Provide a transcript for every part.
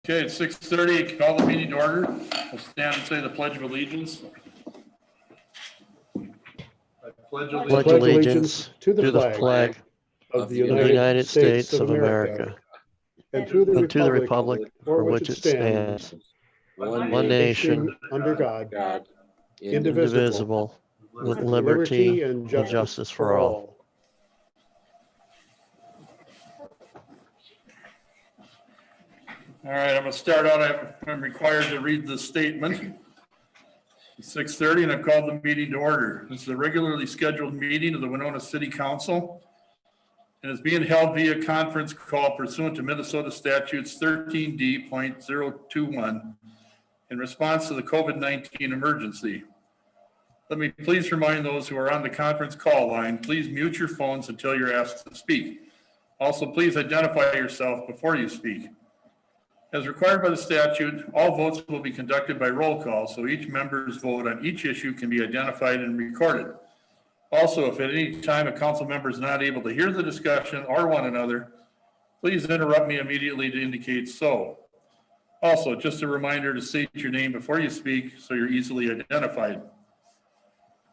Okay, it's 6:30, call the meeting to order. We'll stand and say the Pledge of Allegiance. I pledge Pledge allegiance to the flag of the United States of America and to the republic for which it stands, one nation, under God, indivisible, with liberty and justice for all. All right, I'm going to start out. I'm required to read the statement. It's 6:30 and I've called the meeting to order. This is a regularly scheduled meeting of the Winona City Council and is being held via conference call pursuant to Minnesota Statutes 13D.021 in response to the COVID-19 emergency. Let me please remind those who are on the conference call line, please mute your phones until you're asked to speak. Also, please identify yourself before you speak. As required by the statute, all votes will be conducted by roll call, so each member's vote on each issue can be identified and recorded. Also, if at any time a council member is not able to hear the discussion or one another, please interrupt me immediately to indicate so. Also, just a reminder to state your name before you speak so you're easily identified.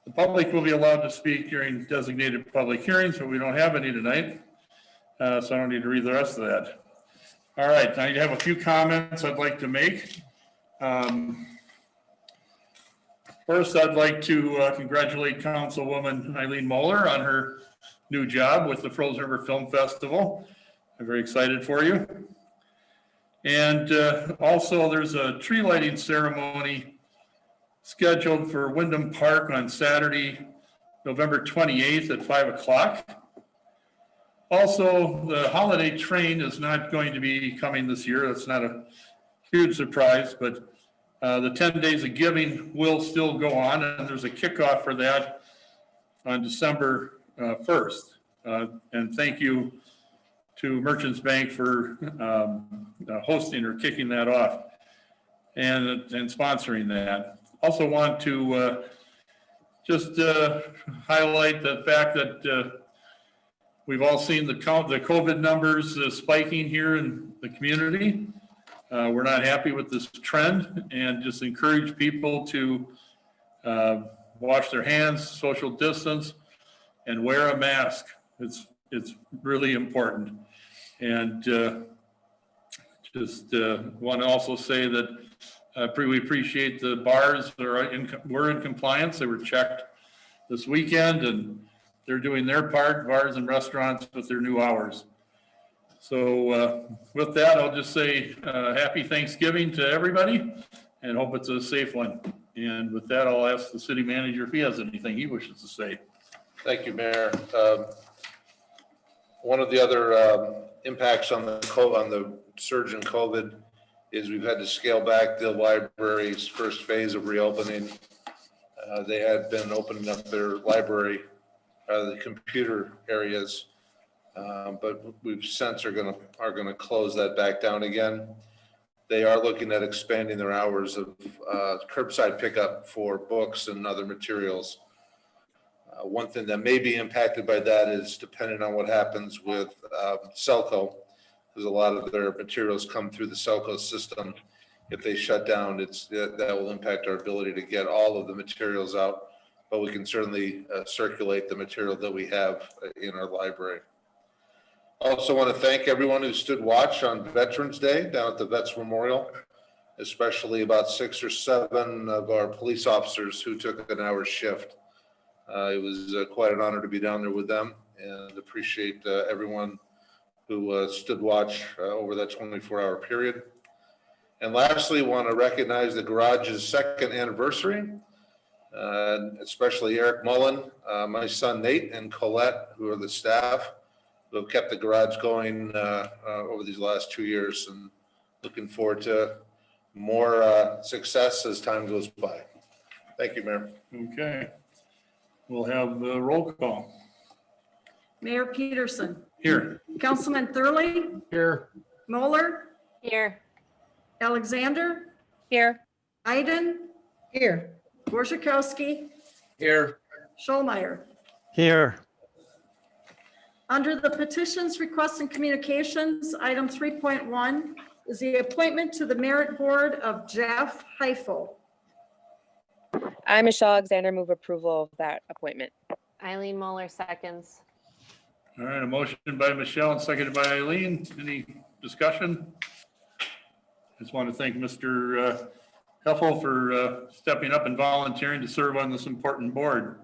The public will be allowed to speak during designated public hearings, but we don't have any tonight, so I don't need to read the rest of that. All right, I have a few comments I'd like to make. First, I'd like to congratulate Councilwoman Eileen Moeller on her new job with the Frozen River Film Festival. I'm very excited for you. And also, there's a tree lighting ceremony scheduled for Wyndham Park on Saturday, November 28th at 5 o'clock. Also, the holiday train is not going to be coming this year. That's not a huge surprise, but the 10 days of giving will still go on, and there's a kickoff for that on December 1st. And thank you to Merchants Bank for hosting or kicking that off and sponsoring that. Also want to just highlight the fact that we've all seen the COVID numbers spiking here in the community. We're not happy with this trend and just encourage people to wash their hands, social distance, and wear a mask. It's really important. And just want to also say that we appreciate the bars that were in compliance. They were checked this weekend and they're doing their part, bars and restaurants, with their new hours. So with that, I'll just say happy Thanksgiving to everybody and hope it's a safe one. And with that, I'll ask the city manager if he has anything he wishes to say. Thank you, Mayor. One of the other impacts on the surge in COVID is we've had to scale back the library's first phase of reopening. They had been opening up their library, the computer areas, but we've since are going to close that back down again. They are looking at expanding their hours of curbside pickup for books and other materials. One thing that may be impacted by that is depending on what happens with Selco, because a lot of their materials come through the Selco system. If they shut down, that will impact our ability to get all of the materials out, but we can certainly circulate the material that we have in our library. I also want to thank everyone who stood watch on Veterans Day down at the Vets Memorial, especially about 6 or 7 of our police officers who took an hour shift. It was quite an honor to be down there with them, and appreciate everyone who stood watch over that 24-hour period. And lastly, want to recognize the garage's 2nd anniversary, especially Eric Mullen, my son Nate, and Colette, who are the staff who have kept the garage going over these last 2 years, and looking forward to more success as time goes by. Thank you, Mayor. Okay. We'll have the roll call. Mayor Peterson. Here. Councilman Thurley. Here. Moeller. Here. Alexander. Here. Iden. Here. Borzakowski. Here. Scholmeyer. Here. Under the petitions, requests, and communications, item 3.1, is the appointment to the Merit Board of Jeff Heifel. I, Michelle Alexander, move approval of that appointment. Eileen Moeller seconds. All right, a motion by Michelle and seconded by Eileen. Any discussion? Just want to thank Mr. Heffel for stepping up and volunteering to serve on this important board.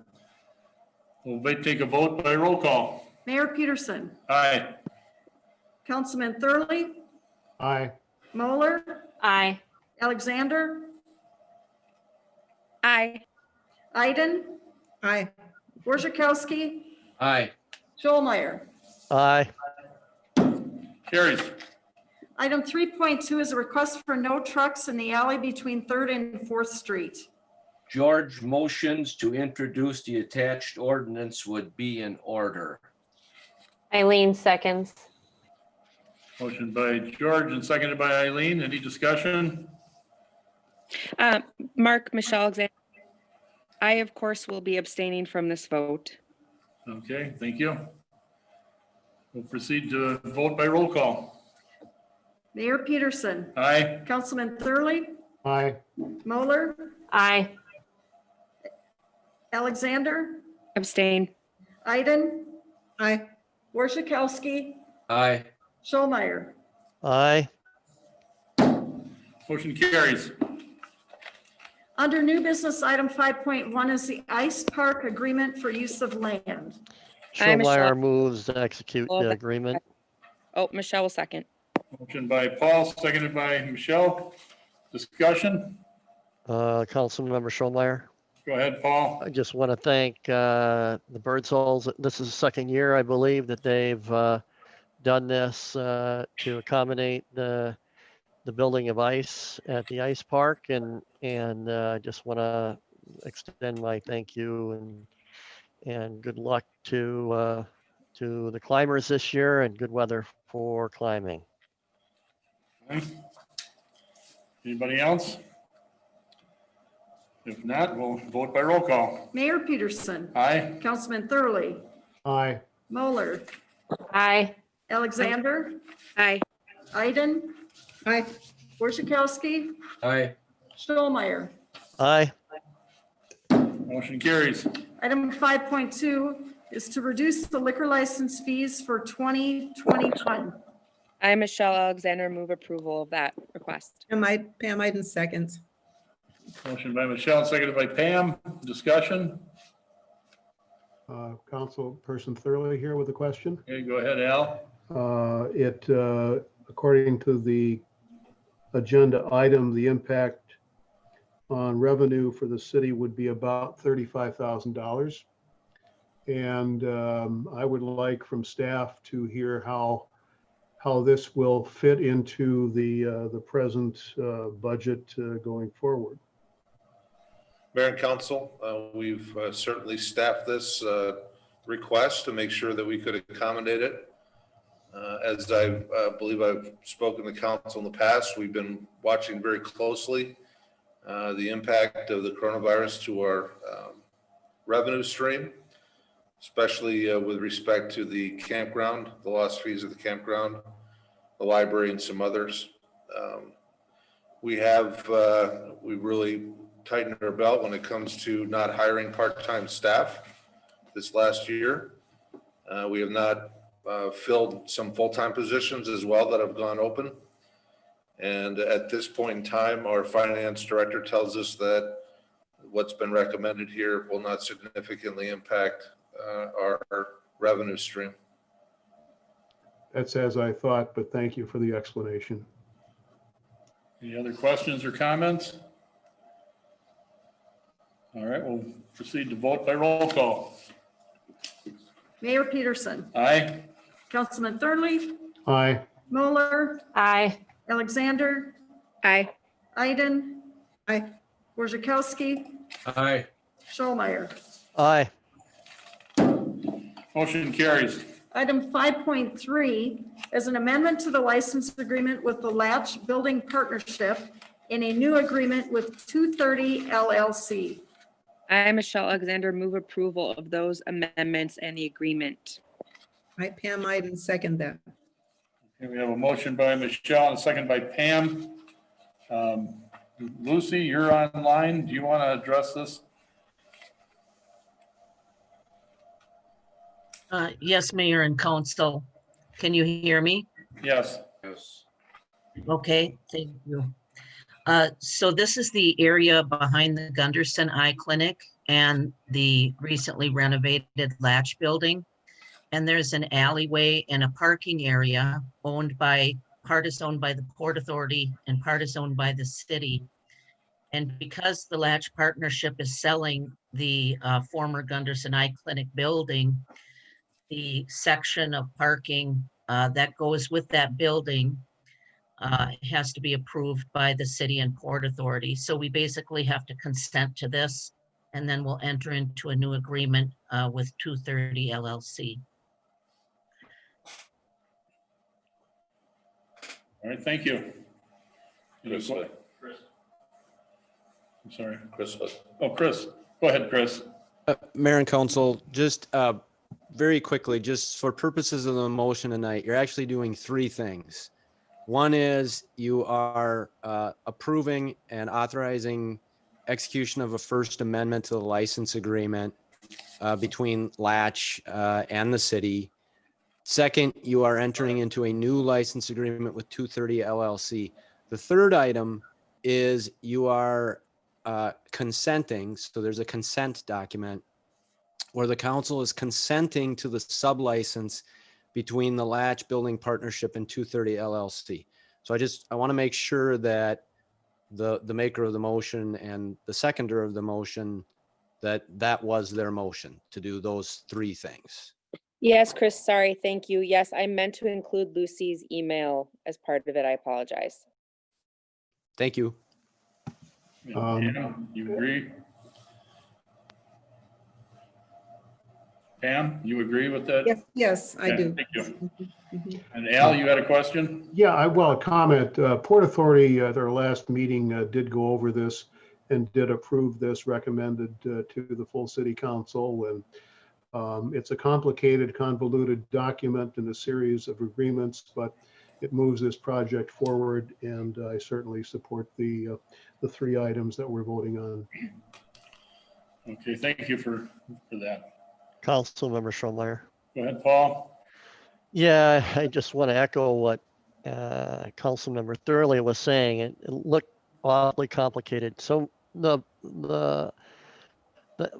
We'll take a vote by roll call. Mayor Peterson, Aye. Councilman Thurley, Aye. Moeller, Aye. Alexander, Aye. Iden, Aye. Worzakowski, Aye. Schollmeyer. Aye. Carries. Item 3.2 is a request for no trucks in the alley between 3rd and 4th Street. George motions to introduce the attached ordinance would be in order. Eileen seconds. Motion by George and seconded by Eileen. Any discussion? Mark, Michelle Alexander. I, of course, will be abstaining from this vote. Okay, thank you. We'll proceed to vote by roll call. Mayor Peterson, Aye. Councilman Thurley, Aye. Moeller, Aye. Alexander, Abstain. Iden, Aye. Worzakowski, Aye. Schollmeyer. Aye. Motion carries. Under new business, item 5.1 is the Ice Park Agreement for Use of Land. Aye, Michelle. Schollmeyer moves to execute the agreement. Oh, Michelle will second. Motion by Paul, seconded by Michelle. Discussion? Councilmember Schollmeyer. Go ahead, Paul. I just want to thank the Birdsalls. This is the second year, I believe, that they've done this to accommodate the building of ice at the ice park, and I just want to extend my thank you and good luck to the climbers this year, and good weather for climbing. Okay. Anybody else? If not, we'll vote by roll call. Mayor Peterson, Aye. Councilman Thurley, Aye. Moeller, Aye. Alexander, Aye. Iden, Aye. Worzakowski, Aye. Schollmeyer. Aye. Motion carries. Item 5.2 is to reduce the liquor license fees for 2021. I, Michelle Alexander, move approval of that request. Pam Iden seconds. Motion by Michelle, seconded by Pam. Discussion? Councilperson Thurley here with a question. Okay, go ahead, Al. According to the agenda item, the impact on revenue for the city would be about $35,000. And I would like from staff to hear how this will fit into the present budget going forward. Mayor and council, we've certainly staffed this request to make sure that we could accommodate it. As I believe I've spoken to council in the past, we've been watching very closely the impact of the coronavirus to our revenue stream, especially with respect to the campground, the lost fees of the campground, the library, and some others. We really tightened our belt when it comes to not hiring part-time staff this last year. We have not filled some full-time positions as well that have gone open. And at this point in time, our finance director tells us that what's been recommended here will not significantly impact our revenue stream. That's as I thought, but thank you for the explanation. Any other questions or comments? All right, we'll proceed to vote by roll call. Mayor Peterson, Aye. Councilman Thurley, Aye. Moeller, Aye. Alexander, Aye. Iden, Aye. Worzakowski, Aye. Schollmeyer. Aye. Motion carries. Item 5.3 is an amendment to the license agreement with the Latch Building Partnership in a new agreement with 230 LLC. I, Michelle Alexander, move approval of those amendments and the agreement. Pam Iden second that. And we have a motion by Michelle and a second by Pam. Lucy, you're online. Do you want to address this? Yes, Mayor and Council. Can you hear me? Yes. Yes. Okay, thank you. So this is the area behind the Gunderson Eye Clinic and the recently renovated Latch Building. And there's an alleyway and a parking area part is owned by the Port Authority and part is owned by the city. And because the Latch Partnership is selling the former Gunderson Eye Clinic building, the section of parking that goes with that building has to be approved by the city and Port Authority. So we basically have to consent to this, and then we'll enter into a new agreement with 230 LLC. All right, thank you. Chris, I'm sorry. Chris, Oh, Chris. Go ahead, Chris. Mayor and Council, just very quickly, just for purposes of the motion tonight, you're actually doing three things. One is you are approving and authorizing execution of a First Amendment to the license agreement between Latch and the city. Second, you are entering into a new license agreement with 230 LLC. The third item is you are consenting, so there's a consent document where the council is consenting to the sublicense between the Latch Building Partnership and 230 LLC. So I want to make sure that the maker of the motion and the seconder of the motion, that was their motion to do those three things. Yes, Chris, sorry, thank you. Yes, I meant to include Lucy's email as part of it. I apologize. Thank you. Pam, you agree? Pam, you agree with that? Yes, yes, I Okay, do. Thank you. Mhm. And Al, you had a question? Yeah, a comment. Port Authority at their last meeting did go over this and did approve this, recommended to the full city council. And it's a complicated, convoluted document and a series of agreements, but it moves this project forward. And I certainly support the three items that we're voting on. Okay, thank you for that. Councilmember Schoenmeyer. Go ahead, Paul. Yeah, I just want to echo what Councilmember Thurley was saying. It looked awfully complicated. So the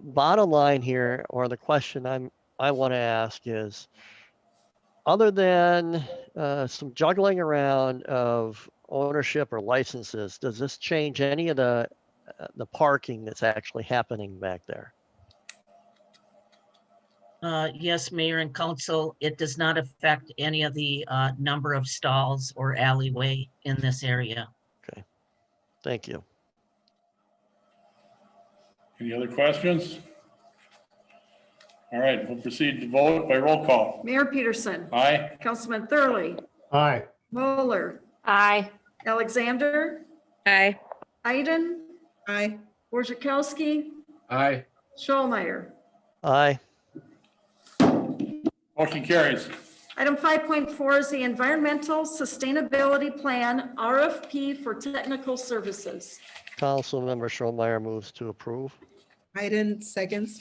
bottom line here, or the question I want to ask is, other than some juggling around of ownership or licenses, does this change any of the parking that's actually happening back there? Yes, Mayor and Council, it does not affect any of the number of stalls or alleyway in this area. Okay, thank you. Any other questions? All right, we'll proceed to vote by roll call. Mayor Peterson. Aye. Councilman Thurley. Aye. Moeller. Aye. Alexander. Aye. Iden. Aye. Worzakowski. Aye. Schollmeyer. Aye. Motion carries. Item 5.4 is the Environmental Sustainability Plan, RFP for technical services. Councilmember Schoenmeyer moves to approve. Iden seconds.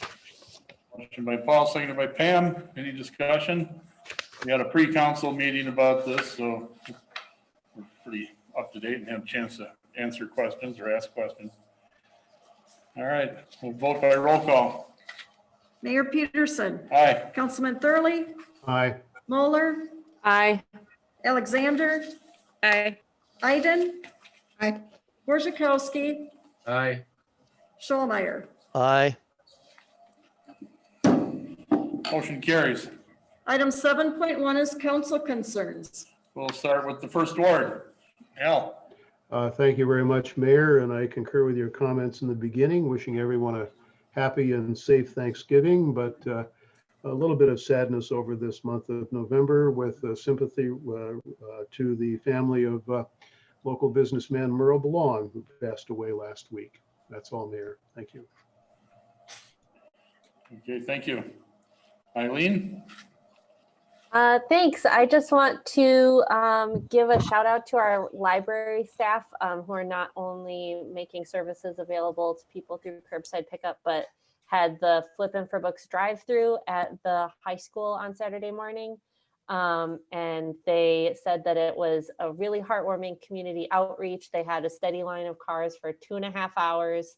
Motion by Paul, seconded by Pam. Any discussion? We had a pre-council meeting about this, so we're pretty up to date and have a chance to answer questions or ask questions. All right, we'll vote by roll call. Mayor Peterson. Aye. Councilman Thurley. Aye. Moeller. Aye. Alexander. Aye. Iden. Aye. Worzakowski. Aye. Schollmeyer. Aye. Motion carries. Item 7.1 is council concerns. We'll start with the first ward. Al. Thank you very much, Mayor, and I concur with your comments in the beginning, wishing everyone a happy and safe Thanksgiving, but a little bit of sadness over this month of November with sympathy to the family of local businessman Merle Belong, who passed away last week. That's all, Mayor. Thank you. Okay, thank you. Eileen. Thanks. I just want to give a shout out to our library staff who are not only making services available to people through curbside pickup, but had the Flippin' for Books drive-through at the high school on Saturday morning. And they said that it was a really heartwarming community outreach. They had a steady line of cars for 2.5 hours,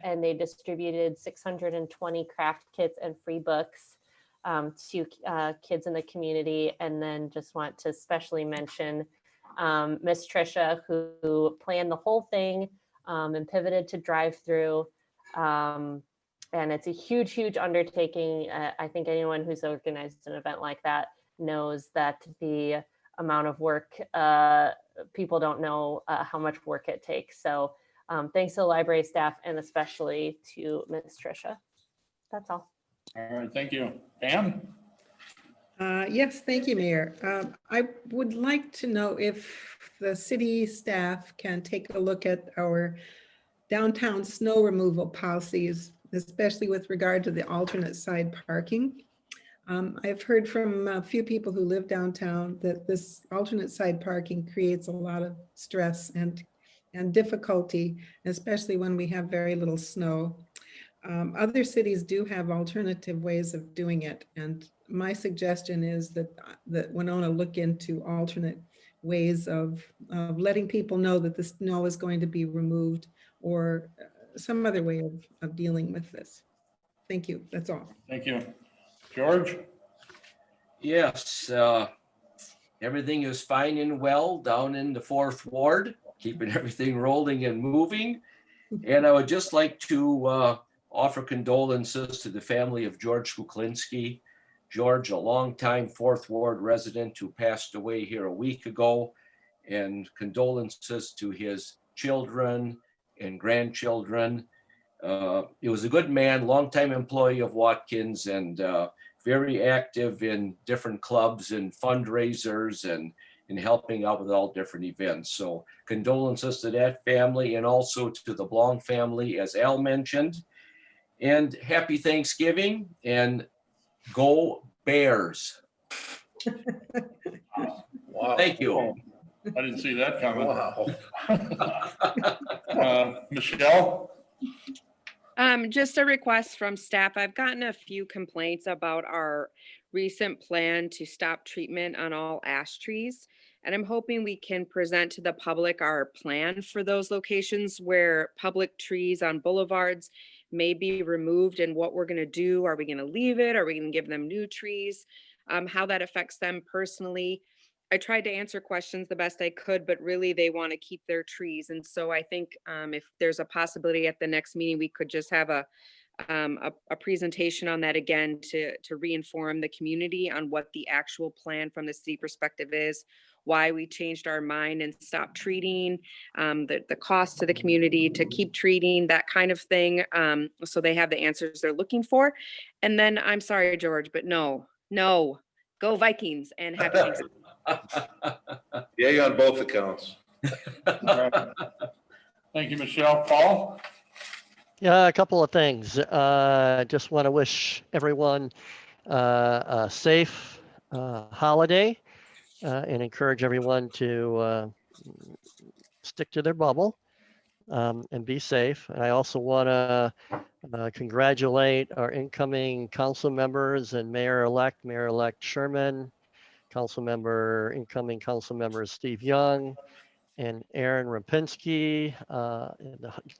and they distributed 620 craft kits and free books to kids in the community. And then just want to especially mention Miss Trisha, who planned the whole thing and pivoted to drive-through. And it's a huge, huge undertaking. I think anyone who's organized an event like that knows that the amount of work, people don't know how much work it takes. So thanks to the library staff and especially to Miss Trisha. That's all. All right, thank you. Pam? Yes, thank you, Mayor. I would like to know if the city staff can take a look at our downtown snow removal policies, especially with regard to the alternate side parking. I've heard from a few people who live downtown that this alternate side parking creates a lot of stress and difficulty, especially when we have very little snow. Other cities do have alternative ways of doing it. And my suggestion is that Winona look into alternate ways of letting people know that the snow is going to be removed, or some other way of dealing with this. Thank you. That's all. Thank you. George? Yes, everything is fine and well down in the 4th Ward, keeping everything rolling and moving. And I would just like to offer condolences to the family of George Kuklinski. George, a longtime 4th Ward resident who passed away here a week ago, and condolences to his children and grandchildren. He was a good man, longtime employee of Watkins, and very active in different clubs and fundraisers and in helping out with all different events. So condolences to that family and also to the Blong family, as Al mentioned. And happy Thanksgiving, and go Bears. Wow. Thank you. I didn't see that coming. Wow. Michelle? Just a request from staff. I've gotten a few complaints about our recent plan to stop treatment on all ash trees. And I'm hoping we can present to the public our plan for those locations where public trees on boulevards may be removed, and what we're going to do. Are we going to leave it? Are we going to give them new trees? How that affects them personally. I tried to answer questions the best I could, but really they want to keep their trees. And so I think if there's a possibility at the next meeting, we could just have a presentation on that again to reinform the community on what the actual plan from the city perspective is, why we changed our mind and stopped treating, the cost to the community to keep treating, that kind of thing. So they have the answers they're looking for. And then, I'm sorry, George, but no, go Vikings and happy Thanksgiving. Yeah, on both accounts. Thank you, Michelle. Paul? Yeah, a couple of things. Just want to wish everyone a safe holiday and encourage everyone to stick to their bubble and be safe. And I also want to congratulate our incoming council members and Mayor-elect Sherman, incoming council member Steve Young, and Aaron Rapinski.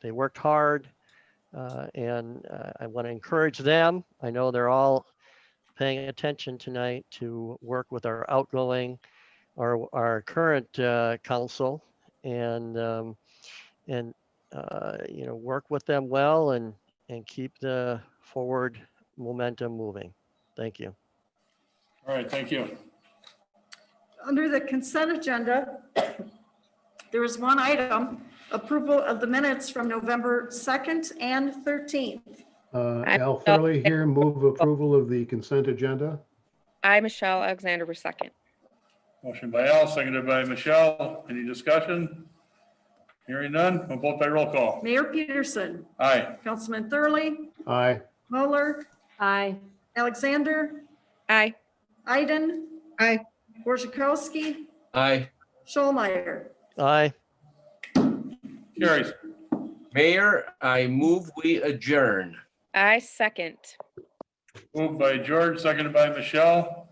They worked hard. And I want to encourage them. I know they're all paying attention tonight to work with our current council, and work with them well and keep the forward momentum moving. Thank you. All right, thank you. Under the consent agenda, there is one item, approval of the minutes from November 2nd and 13th. Al Thurley here, move approval of the consent agenda. I, Michelle Alexander, for second. Motion by Al, seconded by Michelle. Any discussion? Hearing none, we'll vote by roll call. Mayor Peterson, Aye. Councilman Thurley, Aye. Moeller, Aye. Alexander, Aye. Iden, Aye. Borzakowski, Aye. Schollmeyer. Aye. Carries. Mayor, I move we adjourn. I second. Moved by George, seconded by Michelle.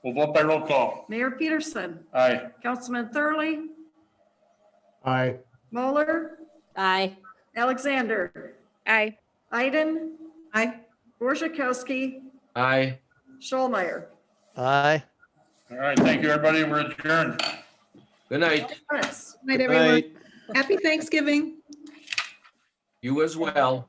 We'll vote by roll call. Mayor Peterson, Aye. Councilman Thurley, Aye. Moeller, Aye. Alexander, Aye. Iden, Aye. Borzakowski, Aye. Schollmeyer. Aye. All right, thank you, everybody. We're adjourned. Good night. Yes. Good night, Good everyone. night. Happy Thanksgiving. You as well.